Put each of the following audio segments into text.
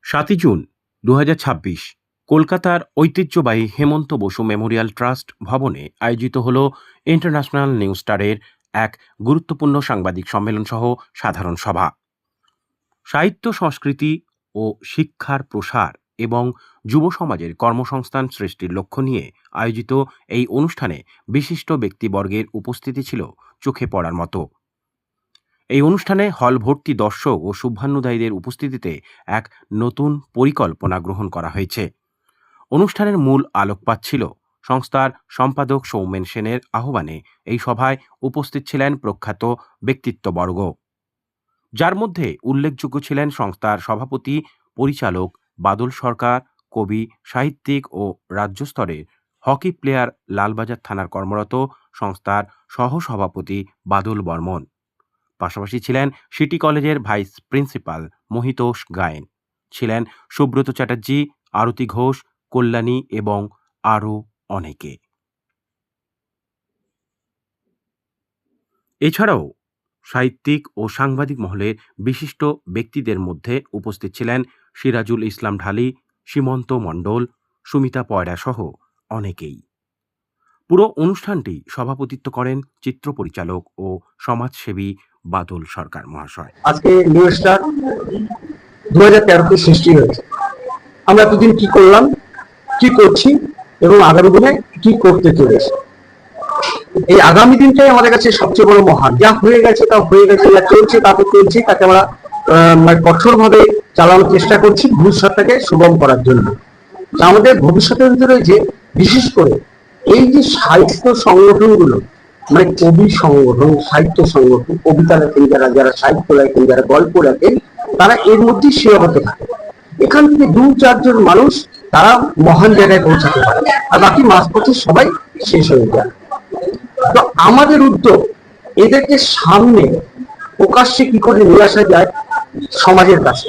৭ই জুন ২০২৬ কলকাতার ঐতিহ্যবাহী হেমন্ত বসু মেমোরিয়াল ট্রাস্ট ভবনে আয়োজিত হল ইন্টারন্যাশনাল নিউজ স্টারের এক গুরুত্বপূর্ণ সাংবাদিক সম্মেলন সহ সাধারণ সভা। সাহিত্য, সংস্কৃতি ও শিক্ষার প্রসার এবং যুব সমাজের কর্মসংস্থান সৃষ্টির লক্ষ্য নিয়ে আয়োজিত এই অনুষ্ঠানে বিশিষ্ট ব্যক্তিবর্গের উপস্থিতি ছিল চোখে পড়ার মতো। এই অনুষ্ঠানে হল ভর্তি দর্শক ও শুভান্যুদায়ীদের উপস্থিতিতে এক নতুন পরিকল্পনা গ্রহণ করা হয়েছে। অনুষ্ঠানের মূল আলোকপাত ছিল সংস্থার সম্পাদক সৌমেন সেনের আহ্বানে। এই সভায় উপস্থিত ছিলেন প্রখ্যাত ব্যক্তিত্ববর্গ, যার মধ্যে উল্লেখযোগ্য ছিলেন সংস্থার সভাপতি পরিচালক বাদল সরকার, কবি, সাহিত্যিক ও রাজ্য স্তরের হকি প্লেয়ার, লালবাজার থানার কর্মরত সংস্থার সহসভাপতি বাদল বর্মন। পাশাপাশি ছিলেন সিটি কলেজের ভাইস প্রিন্সিপাল মহিতোষ গায়েন, ছিলেন সুব্রত চ্যাটার্জি, আরতি ঘোষ, কল্যাণী এবং আরও অনেকে। এছাড়াও সাহিত্যিক ও সাংবাদিক মহলের বিশিষ্ট ব্যক্তিদের মধ্যে উপস্থিত ছিলেন সিরাজুল ইসলাম ঢালি, সীমন্ত মণ্ডল, সুমিতা পয়রা সহ অনেকেই। পুরো অনুষ্ঠানটি সভাপতিত্ব করেন চিত্র পরিচালক ও সমাজসেবী বাদল সরকার মহাশয়। আজকে নিউ স্টার 2013তে সৃষ্টি হয়েছে। আমরা এতদিন কি করলাম, কি করছি এবং আগামী দিনে কি করতে চলেছি, এই আগামী দিনটাই আমাদের কাছে সবচেয়ে বড় মহান। যা হয়ে গেছে তা হয়ে গেছে, যা চলছে তাতে চলছে, তাকে আমরা কঠোরভাবে চালানোর চেষ্টা করছি ভবিষ্যৎটাকে সুগম করার জন্য। আমাদের ভবিষ্যতের ভিতরে যে বিশেষ করে এই যে সাহিত্য সংগঠনগুলো, মানে কবি সংগঠন, সাহিত্য সংগঠন, কবিতা লেখেন যারা সাহিত্য লেখেন, যারা গল্প লেখেন, তারা এর মধ্যেই সীমাবদ্ধ থাকে। এখান থেকে 2-4 জন মানুষ তারা মহান জায়গায় পৌঁছাতে পারে, আর বাকি মাঝপথে সবাই শেষ হয়ে যায়। তো আমাদের উদ্যোগ এদেরকে সামনে প্রকাশ্যে কি করে নিয়ে আসা যায় সমাজের কাছে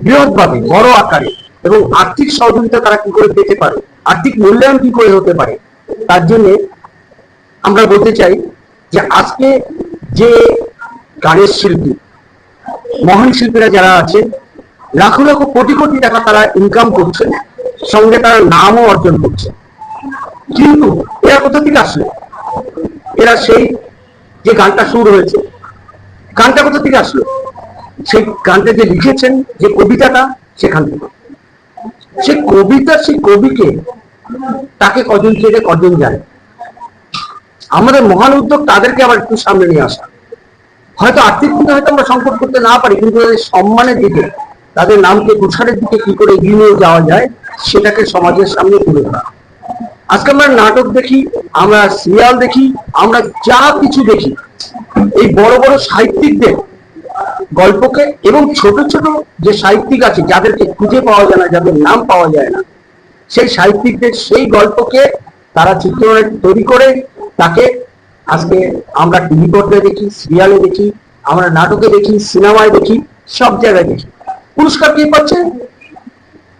বৃহৎভাবে, বড় আকারে, এবং আর্থিক সহযোগিতা তারা কি করে পেতে পারে, আর্থিক মূল্যায়ন কি করে হতে পারে, তার জন্য আমরা বলতে চাই যে আজকে যে গানের শিল্পী, মহান শিল্পীরা যারা আছে, লাখো লাখো কোটি কোটি টাকা তারা ইনকাম করছে, সঙ্গে তারা নামও অর্জন করছে, কিন্তু এরা কোথা থেকে আসলো? এরা সেই যে গানটা শুরু হয়েছে, গানটা কোথা থেকে আসলো? সেই গানটা যে লিখেছেন, যে কবিতাটা, সেখান থেকে। সেই কবিতা, সেই কবিকে তাকে কজন চেনে, কজন জানে? আমাদের মহান উদ্যোগ তাদেরকে আবার একটু সামনে নিয়ে আসা। হয়তো আর্থিক দিকে হয়তো আমরা সংকট করতে না পারি, কিন্তু তাদের সম্মানের দিকে, তাদের নামকে প্রসারের দিকে কি করে এগিয়ে নিয়ে যাওয়া যায়, সেটাকে সমাজের সামনে তুলে ধরা। আজকে আমরা নাটক দেখি, আমরা সিরিয়াল দেখি, আমরা যা কিছু দেখি, এই বড় বড় সাহিত্যিকদের গল্পকে, এবং ছোট ছোট যে সাহিত্যিক আছে যাদেরকে খুঁজে পাওয়া যায় না, যাদের নাম পাওয়া যায় না, সেই সাহিত্যিকদের সেই গল্পকে তারা চিত্রনাট্য তৈরি করে তাকে আজকে আমরা টিভি পর্দায় দেখি, সিরিয়ালে দেখি, আমরা নাটকে দেখি, সিনেমায় দেখি, সব জায়গায় দেখি। পুরস্কার কে পাচ্ছে?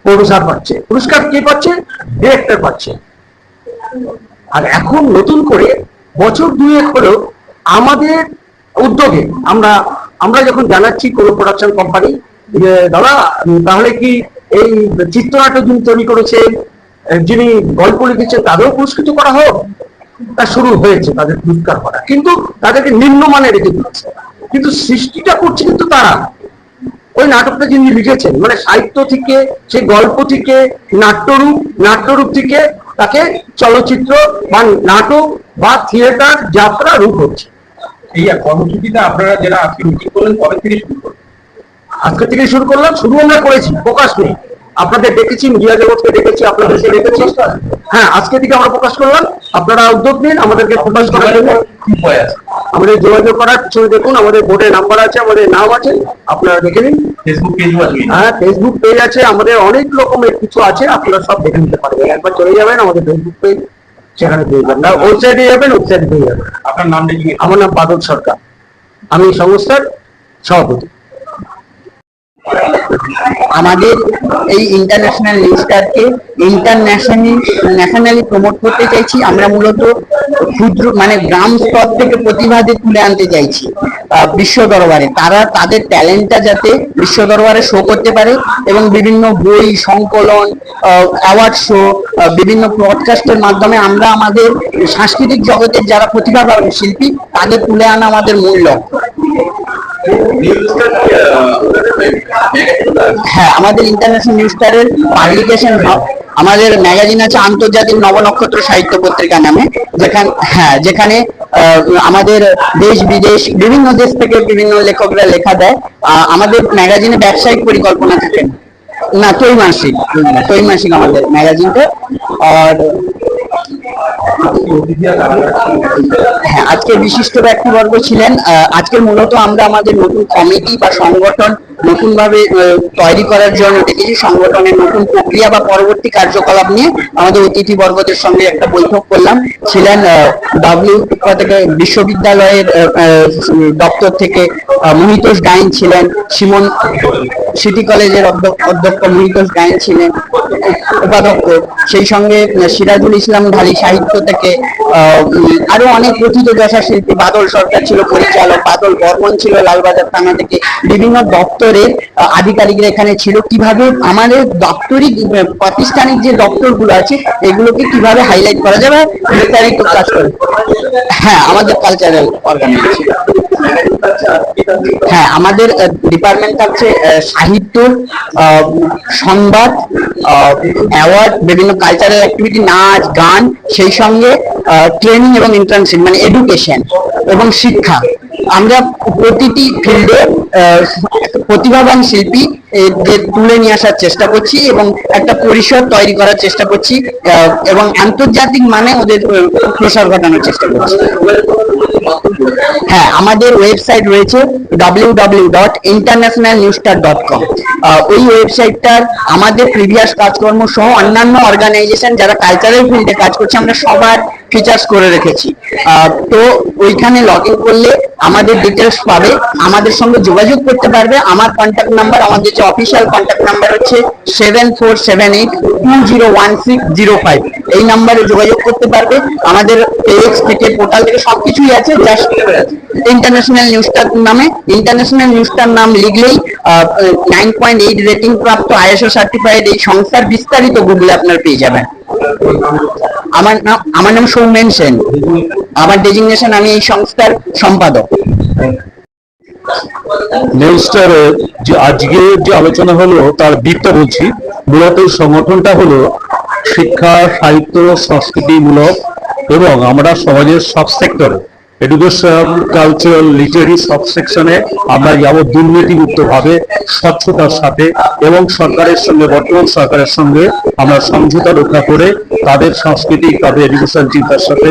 প্রডিউসার পাচ্ছে। পুরস্কার কে পাচ্ছে? ডিরেক্টর পাচ্ছে। আর এখন নতুন করে বছর 2 হলো আমাদের উদ্যোগে আমরা যখন জানাচ্ছি কোন প্রোডাকশন কোম্পানি যে দাদা তাহলে কি এই চিত্রনাট্য যিনি তৈরি করেছেন, যিনি গল্প লিখেছেন, তাদেরও পুরস্কৃত করা হোক, তা শুরু হয়েছে তাদের পুরস্কার করা, কিন্তু তাদেরকে নিম্নমানে রেখে দিচ্ছে। কিন্তু সৃষ্টিটা করছে কিন্তু তারা, ওই নাটকটা যিনি লিখেছেন, মানে সাহিত্য থেকে, সেই গল্প থেকে, নাট্যরূপ থেকে তাকে চলচ্চিত্র বা নাটক বা থিয়েটার যাত্রা রূপ হচ্ছে। এই কর্মসূচিটা আপনারা যারা আজকে মিটিং করলেন, কবে থেকে শুরু করলেন? আজকে থেকে শুরু করলাম, শুরু আমরা করেছি, প্রকাশ নেই। আপনাদের ডেকেছি, মিডিয়া জগৎকে ডেকেছি, আপনাদেরকে ডেকেছি। হ্যাঁ, আজকে থেকে আমরা প্রকাশ করলাম। আপনারা উদ্যোগ নিন আমাদেরকে প্রকাশ করার জন্য। আমাদের যোগাযোগ করার পিছনে দেখুন, আমাদের বোর্ডে নাম্বার আছে, আমাদের নাম আছে, আপনারা দেখে নিন। ফেসবুক পেজ আছে? হ্যাঁ, ফেসবুক পেজ আছে, আমাদের অনেক রকমের কিছু আছে, আপনারা সব দেখে নিতে পারবেন। একবার চলে যাবেন আমাদের ফেসবুক পেজ, সেখানে পেয়ে যাবেন। ওয়েবসাইটে যাবেন, ওয়েবসাইটে পেয়ে যাবেন। আপনার নাম লিখে? আমার নাম বাদল সরকার, আমি সংস্থার সভাপতি। আমাদের এই ইন্টারন্যাশনাল নিউজটাকে ন্যাশনালি প্রমোট করতে চাইছি। আমরা মূলত ক্ষুদ্র মানে গ্রাম স্তর থেকে প্রতিভাদের তুলে আনতে চাইছি বিশ্ব দরবারে। তারা তাদের ট্যালেন্টটা যাতে বিশ্ব দরবারে শো করতে পারে এবং বিভিন্ন বই সংকলন, অ্যাওয়ার্ড শো, বিভিন্ন ব্রডকাস্টের মাধ্যমে আমরা আমাদের সাংস্কৃতিক জগতের যারা প্রতিভাবান শিল্পী তাদের তুলে আনা আমাদের মূল লক্ষ্য। হ্যাঁ, আমাদের ইন্টারন্যাশনাল নিউজ স্টারের পাবলিকেশন আমাদের ম্যাগাজিন আছে আন্তর্জাতিক নবনক্ষত্র সাহিত্য পত্রিকা নামে, যেখানে আমাদের দেশ বিদেশ বিভিন্ন দেশ থেকে বিভিন্ন লেখকরা লেখা দেয়। আমাদের ম্যাগাজিনে ব্যবসায়িক পরিকল্পনা থাকে না, ত্রৈমাসিক আমাদের ম্যাগাজিনটা। আর হ্যাঁ, আজকে বিশিষ্ট ব্যক্তিবর্গ ছিলেন। আজকের মূলত আমরা আমাদের নতুন কমিটি বা সংগঠন নতুন ভাবে তৈরি করার জন্য দেখেছি। সংগঠনের নতুন প্রক্রিয়া বা পরবর্তী কার্যকলাপ নিয়ে আমাদের অতিথি বর্গদের সঙ্গে একটা বৈঠক করলাম। ছিলেন থেকে বিশ্ববিদ্যালয়ের দপ্তর থেকে মহিতোষ গাইন ছিলেন, সিমন সিটি কলেজের অধ্যক্ষ মহিতোষ গাইন ছিলেন উপাধ্যক্ষ, সেই সঙ্গে সিরাজুল ইসলাম ঢালি সাহিত্য থেকে আরো অনেক প্রথিত দশা শিল্পী, বাদল সরকার ছিল পরিচালক, বাদল বর্মন ছিল লালবাজার থানা থেকে, বিভিন্ন দপ্তরের আধিকারিকরা এখানে ছিল। কিভাবে আমাদের দপ্তরিক প্রাতিষ্ঠানিক যে দপ্তরগুলো আছে এগুলোকে কিভাবে হাইলাইট করা যাবে বিস্তারিত কাজ করে। হ্যাঁ, আমাদের কালচারাল অর্গানাইজেশন। হ্যাঁ, আমাদের ডিপার্টমেন্ট আছে সাহিত্য, সংবাদ, অ্যাওয়ার্ড, বিভিন্ন কালচারাল অ্যাক্টিভিটি, নাচ গান, সেই সঙ্গে ট্রেনিং এবং ইন্টার্নশিপ মানে এডুকেশন এবং শিক্ষা। আমরা প্রতিটি ফিল্ডে প্রতিভাবান শিল্পী তুলে নিয়ে আসার চেষ্টা করছি এবং একটা পরিসর তৈরি করার চেষ্টা করছি এবং আন্তর্জাতিক মানে ওদের প্রসার ঘটানোর চেষ্টা করছি। হ্যাঁ, আমাদের ওয়েবসাইট রয়েছে www.internationalnewsstar.com। ওই ওয়েবসাইটটার আমাদের প্রিভিয়াস কাজকর্ম সহ অন্যান্য অর্গানাইজেশন যারা কালচারাল ফিল্ডে কাজ করছে আমরা সবার ফিচার্স করে রেখেছি। তো ওইখানে লগ ইন করলে আমাদের ডিটেলস পাবে, আমাদের সঙ্গে যোগাযোগ করতে পারবে। আমার কন্ট্যাক্ট নাম্বার, আমাদের যে অফিসিয়াল কন্ট্যাক্ট নাম্বার হচ্ছে 7478201605। এই নাম্বারে যোগাযোগ করতে পারবে। আমাদের পেজ থেকে পোর্টাল থেকে সবকিছুই আছে, জাস্ট ইন্টারন্যাশনাল নিউজ স্টার নামে, ইন্টারন্যাশনাল নিউজ স্টার নাম লিখলেই 9.8 রেটিং প্রাপ্ত ISO সার্টিফাইড এই সংস্থার বিস্তারিত গুগলে আপনার পেয়ে যাবেন। আমার নাম সৌমেন সেন, আমার ডেজিগনেশন আমি এই সংস্থার সম্পাদক। নিউজস্টারের যে আজকে যে আলোচনা হলো তার দিকটা বলছি। মূলত সংগঠনটা হলো শিক্ষা, সাহিত্য, সংস্কৃতিমূলক এবং আমরা সমাজের সব সেক্টরে এডুকেশন, কালচারাল, লিটারি সব সেকশনে আমরা যাবো দুর্নীতিমুক্ত ভাবে স্বচ্ছতার সাথে এবং সরকারের সঙ্গে, বর্তমান সরকারের সঙ্গে আমরা সমঝোতা রক্ষা করে তাদের সাংস্কৃতিক, তাদের এডুকেশন চিন্তার সাথে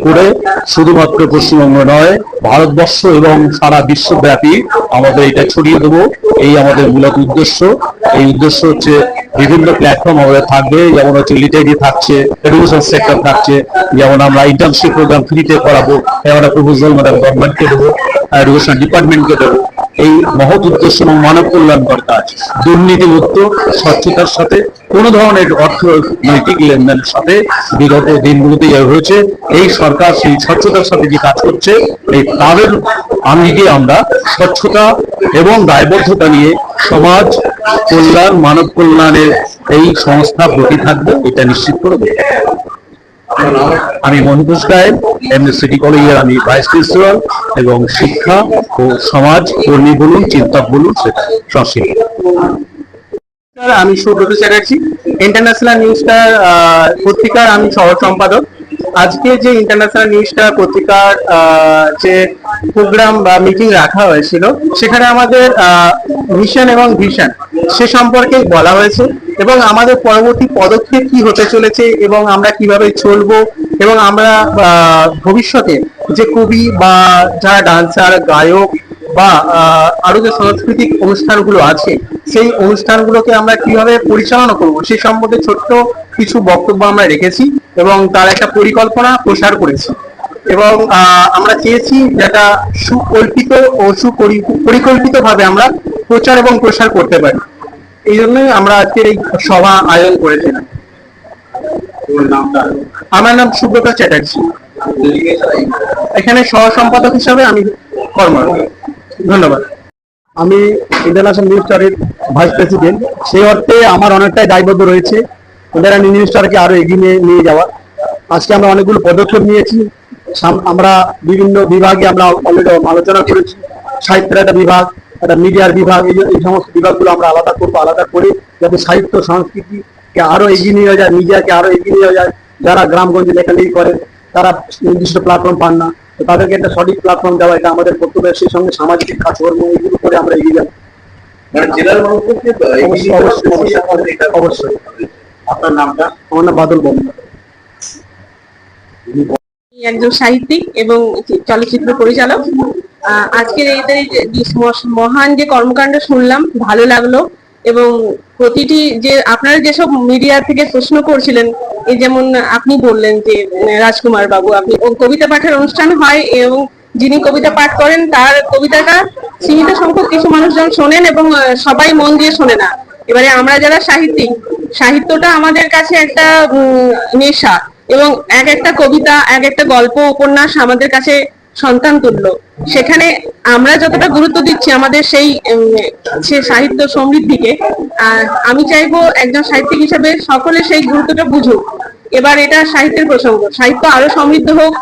করে শুধুমাত্র পশ্চিমবঙ্গ নয় ভারতবর্ষ এবং সারা বিশ্বব্যাপী আমাদের এটা ছড়িয়ে দেবো, এই আমাদের মূলত উদ্দেশ্য। এই উদ্দেশ্য হচ্ছে বিভিন্ন প্ল্যাটফর্ম আমাদের থাকবে, যেমন হচ্ছে লিটারি থাকছে, এডুকেশন সেক্টর থাকছে, যেমন আমরা ইন্টার্নশিপ প্রোগ্রাম ফ্রিতে করাবো, আমরা প্রপোজাল ম্যাডাম গভর্নমেন্টকে দেবো, এডুকেশন ডিপার্টমেন্টকে দেবো। এই মহৎ উদ্দেশ্য এবং মানব কল্যাণকর কাজ, দুর্নীতিমুক্ত, স্বচ্ছতার সাথে কোনো ধরনের অর্থনৈতিক লেনদেনের সাথে বিগত দিনগুলোতে হয়েছে। এই সরকার সেই স্বচ্ছতার সাথে যে কাজ করছে, এই তাদের আঙ্গিকে আমরা স্বচ্ছতা এবং দায়বদ্ধতা নিয়ে সমাজ কল্যাণ, মানব কল্যাণের এই সংস্থা প্রতি থাকবে, এটা নিশ্চিত করবে। আমি মহিতোষ গায়েন, এমনি সিটি কলেজের আমি ভাইস প্রিন্সিপাল এবং শিক্ষা ও সমাজ কর্মী বলুন, চিন্তক বলুন, সেটা সংস্কৃতি। আমি Subrata Chatterjee, international news star পত্রিকার আমি সহ সম্পাদক। আজকে যে ইন্টারন্যাশনাল নিউজ স্টার পত্রিকার যে প্রোগ্রাম বা মিটিং রাখা হয়েছিল সেখানে আমাদের মিশন এবং ভিশন সে সম্পর্কে বলা হয়েছে এবং আমাদের পরবর্তী পদক্ষেপ কি হতে চলেছে এবং আমরা কিভাবে চলবো এবং আমরা ভবিষ্যতে যে কবি বা যারা ডান্সার, গায়ক বা আরো যে সাংস্কৃতিক অনুষ্ঠানগুলো আছে সেই অনুষ্ঠানগুলোকে আমরা কিভাবে পরিচালনা করব সেই সম্বন্ধে ছোট্ট কিছু বক্তব্য আমরা রেখেছি এবং তার একটা পরিকল্পনা প্রসার করেছি। এবং আমরা চেয়েছি যেটা সুকল্পিত ও সুপরিকল্পিত ভাবে আমরা প্রচার এবং প্রসার করতে পারি। এই জন্যই আমরা আজকের এই সভা আয়োজন করেছিলাম। আমার নাম সুব্রত চ্যাটার্জি, এখানে সহ সম্পাদক হিসাবে আমি কর্মরত। ধন্যবাদ। আমি ইন্টারন্যাশনাল নিউজ স্টারের ভাইস প্রেসিডেন্ট, সেই অর্থে আমার অনেকটাই দায়বদ্ধ রয়েছে ইন্টারন্যাশনাল নিউজ স্টারকে আরো এগিয়ে নিয়ে যাওয়া। আজকে আমরা অনেকগুলো পদক্ষেপ নিয়েছি। আমরা বিভিন্ন বিভাগে আমরা অলরেডি আলোচনা করেছি। সাহিত্যের একটা বিভাগ, একটা মিডিয়ার বিভাগ, এই সমস্ত বিভাগগুলো আমরা আলাদা করবো, আলাদা করে যাতে সাহিত্য সংস্কৃতিকে আরো এগিয়ে নিয়ে যায়, মিডিয়াকে আরো এগিয়ে নিয়ে যায়। যারা গ্রামগঞ্জে লেখালেখি করে তারা নির্দিষ্ট প্ল্যাটফর্ম পান না, তো তাদেরকে একটা সঠিক প্ল্যাটফর্ম দেওয়া, এটা আমাদের কর্তব্য। সেই সঙ্গে সামাজিক কাজকর্ম এগুলো করে আমরা এগিয়ে যাবো। অবশ্যই। আপনার নামটা? আমার নাম বাদল বর্মন। একজন সাহিত্যিক এবং চলচ্চিত্র পরিচালক। আজকের এদের মহান যে কর্মকাণ্ড শুনলাম, ভালো লাগলো। এবং প্রতিটি যে আপনারা যেসব মিডিয়া থেকে প্রশ্ন করছিলেন, এই যেমন আপনি বললেন যে রাজকুমার বাবু, আপনি কবিতা পাঠের অনুষ্ঠান হয় এবং যিনি কবিতা পাঠ করেন তার কবিতাটা সীমিত সংখ্যক কিছু মানুষজন শোনেন এবং সবাই মন দিয়ে শোনে না। এবারে আমরা যারা সাহিত্যিক, সাহিত্যটা আমাদের কাছে একটা নেশা, এবং এক একটা কবিতা, এক একটা গল্প, উপন্যাস আমাদের কাছে সন্তান তুল্য। সেখানে আমরা যতটা গুরুত্ব দিচ্ছি আমাদের সেই সাহিত্য সমৃদ্ধিকে, আমি চাইবো একজন সাহিত্যিক হিসেবে সকলে সেই গুরুত্বটা বুঝুক। এবার এটা সাহিত্যের প্রসঙ্গ, সাহিত্য আরো সমৃদ্ধ হোক,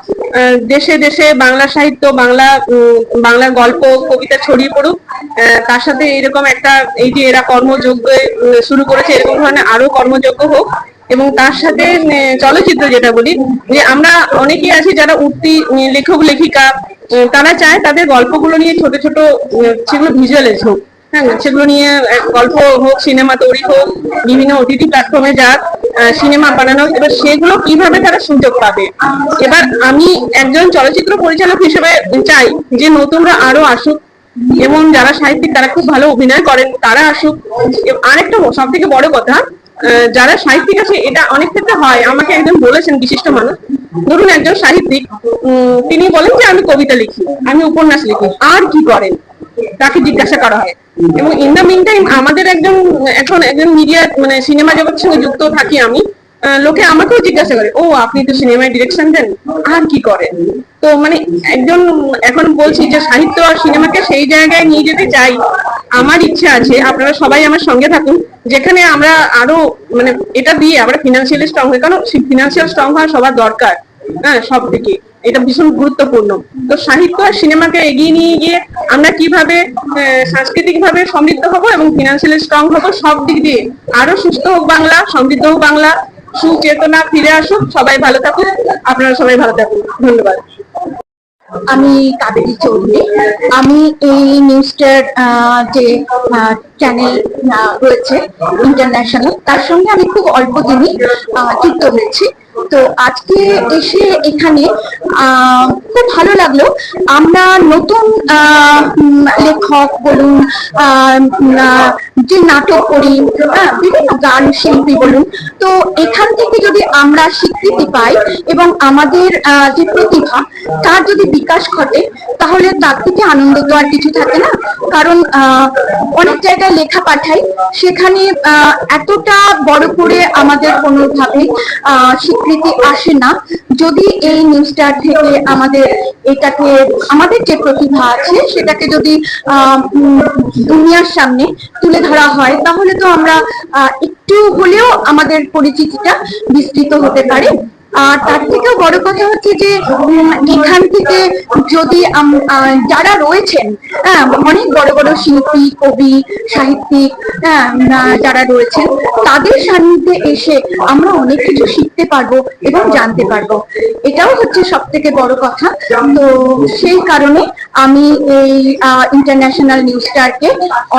দেশে দেশে বাংলা সাহিত্য, বাংলার গল্প কবিতা ছড়িয়ে পড়ুক। তার সাথে এরকম একটা, এই যে এরা কর্মযজ্ঞ শুরু করেছে, এরকম ধরনের আরো কর্মযজ্ঞ হোক। এবং তার সাথে চলচ্চিত্র, যেটা বলি যে আমরা অনেকেই আছি যারা উঠতি লেখক লেখিকা, তারা চায় তাদের গল্পগুলো নিয়ে ছোট ছোট সেগুলো ভিজুয়ালাইজ হোক, হ্যাঁ, সেগুলো নিয়ে গল্প হোক, সিনেমা তৈরি হোক, বিভিন্ন ওটিটি প্ল্যাটফর্মে যাক, সিনেমা বানানো। এবার সেগুলো কিভাবে তারা সুযোগ পাবে। এবার আমি একজন চলচ্চিত্র পরিচালক হিসেবে চাই যে নতুনরা আরো আসুক, এবং যারা সাহিত্যিক তারা খুব ভালো অভিনয় করেন তারা আসুক। আরেকটা সব থেকে বড় কথা, যারা সাহিত্যিক আছে, এটা অনেক ক্ষেত্রে হয়, আমাকে একজন বলেছেন বিশিষ্ট মানুষ, ধরুন একজন সাহিত্যিক, তিনি বলেন যে আমি কবিতা লিখি, আমি উপন্যাস লিখি, আর কি করেন, তাকে জিজ্ঞাসা করা হয়। এবং ইন দ্য মিন টাইম আমাদের এখন একজন মিডিয়া মানে সিনেমা জগতের সঙ্গে যুক্ত থাকি আমি, লোকে আমাকেও জিজ্ঞাসা করে, ও আপনি তো সিনেমায় ডিরেকশন দেন, আর কি করেন। তো মানে একজন, এখন বলছি যে সাহিত্য আর সিনেমাকে সেই জায়গায় নিয়ে যেতে চাই। আমার ইচ্ছা আছে আপনারা সবাই আমার সঙ্গে থাকুন, যেখানে আমরা আরো মানে এটা দিয়ে আমরা ফিনান্সিয়ালি স্ট্রং হই, কারণ ফিনান্সিয়াল স্ট্রং হওয়া সবার দরকার, হ্যাঁ, সব থেকে এটা ভীষণ গুরুত্বপূর্ণ। তো সাহিত্য আর সিনেমাকে এগিয়ে নিয়ে গিয়ে আমরা কিভাবে সাংস্কৃতিক ভাবে সমৃদ্ধ হব এবং ফিনান্সিয়ালি স্ট্রং হব, সব দিক দিয়ে আরো সুস্থ হোক বাংলা, সমৃদ্ধ হোক বাংলা, সুচেতনা ফিরে আসুক। সবাই ভালো থাকুন, আপনারা সবাই ভালো থাকুন। ধন্যবাদ। আমি কাবেরী চৌধুরী। আমি এই নিউজটার যে চ্যানেল রয়েছে ইন্টারন্যাশনাল, তার সঙ্গে আমি খুব অল্প দিনই যুক্ত হয়েছি। তো আজকে এসে এখানে খুব ভালো লাগলো। আমরা নতুন লেখক বলুন, যে নাটক করি, বিভিন্ন গান শিল্পী বলুন, তো এখান থেকে যদি আমরা স্বীকৃতি পাই এবং আমাদের যে প্রতিভা তার যদি বিকাশ ঘটে, তাহলে তার থেকে আনন্দ তো আর কিছু থাকে না। কারণ অনেক জায়গায় লেখা পাঠাই, সেখানে এতটা বড় করে আমাদের কোনোভাবে স্বীকৃতি আসে না। যদি এই নিউজটা থেকে আমাদের এটাকে, আমাদের যে প্রতিভা আছে সেটাকে যদি দুনিয়ার সামনে তুলে ধরা হয়, তাহলে তো আমরা একটু হলেও আমাদের পরিচিতিটা বিস্তৃত হতে পারে। আর তার থেকেও বড় কথা হচ্ছে যে এখান থেকে যদি যারা রয়েছেন, অনেক বড় বড় শিল্পী, কবি, সাহিত্যিক, যারা রয়েছেন, তাদের সান্নিধ্যে এসে আমরা অনেক কিছু শিখতে পারবো এবং জানতে পারবো। এটাও হচ্ছে সব থেকে বড় কথা। তো সেই কারণে আমি এই ইন্টারন্যাশনাল নিউজটাকে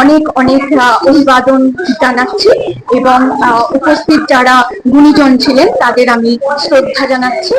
অনেক অনেক অভিবাদন জানাচ্ছি এবং উপস্থিত যারা গুণীজন ছিলেন তাদের আমি শ্রদ্ধা জানাচ্ছি।